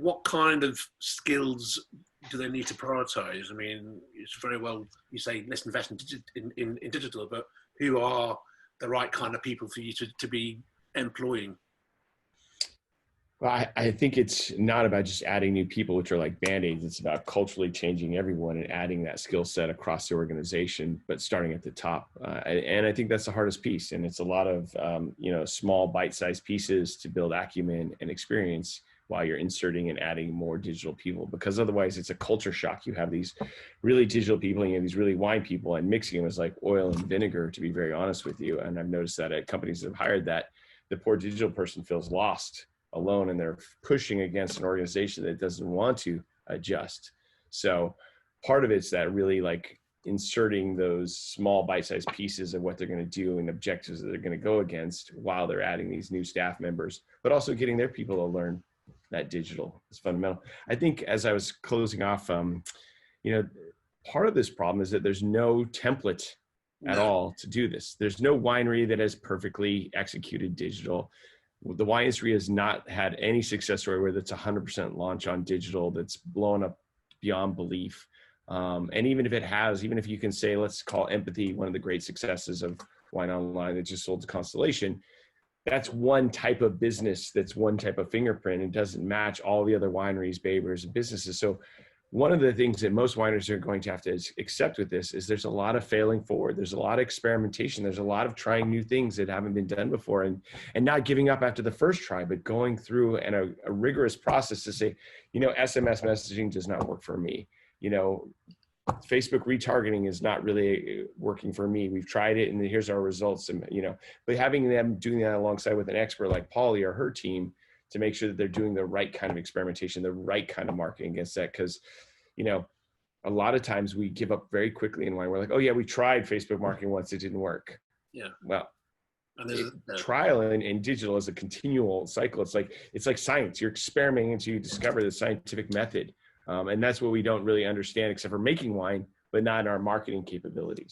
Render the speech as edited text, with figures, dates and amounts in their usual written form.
what kind of skills do they need to prioritize? I mean, it's very well, you say, let's invest in digital, but who are the right kind of people for you to be employing? Well, I think it's not about just adding new people, which are like Band-Aids. It's about culturally changing everyone and adding that skill set across the organization, but starting at the top. And I think that's the hardest piece. And it's a lot of, small bite-sized pieces to build acumen and experience while you're inserting and adding more digital people, because otherwise it's a culture shock. You have these really digital people and you have these really wine people, and mixing them is like oil and vinegar, to be very honest with you. And I've noticed that at companies that have hired that, the poor digital person feels lost, alone, and they're pushing against an organization that doesn't want to adjust. So part of it's that really like inserting those small bite-sized pieces of what they're going to do and objectives that they're going to go against while they're adding these new staff members, but also getting their people to learn that digital is fundamental. I think as I was closing off, part of this problem is that there's no template at all to do this. There's no winery that has perfectly executed digital. The wine industry has not had any success story where that's 100% launch on digital that's blown up beyond belief. And even if it has, even if you can say, let's call Empathy one of the great successes of Wine Online that just sold to Constellation, that's one type of business, that's one type of fingerprint. It doesn't match all the other wineries, Babers, and businesses. So one of the things that most wineries are going to have to accept with this is there's a lot of failing forward. There's a lot of experimentation. There's a lot of trying new things that haven't been done before, and not giving up after the first try, but going through a rigorous process to say, SMS messaging does not work for me. Facebook retargeting is not really working for me. We've tried it and here's our results. And, but having them doing that alongside with an expert like Polly or her team to make sure that they're doing the right kind of experimentation, the right kind of marketing against that. Because, a lot of times we give up very quickly in wine. We're like, oh yeah, we tried Facebook marketing once, it didn't work. Yeah. Well, trial and digital is a continual cycle. It's like science. You're experimenting until you discover the scientific method. And that's what we don't really understand except for making wine, but not in our marketing capabilities.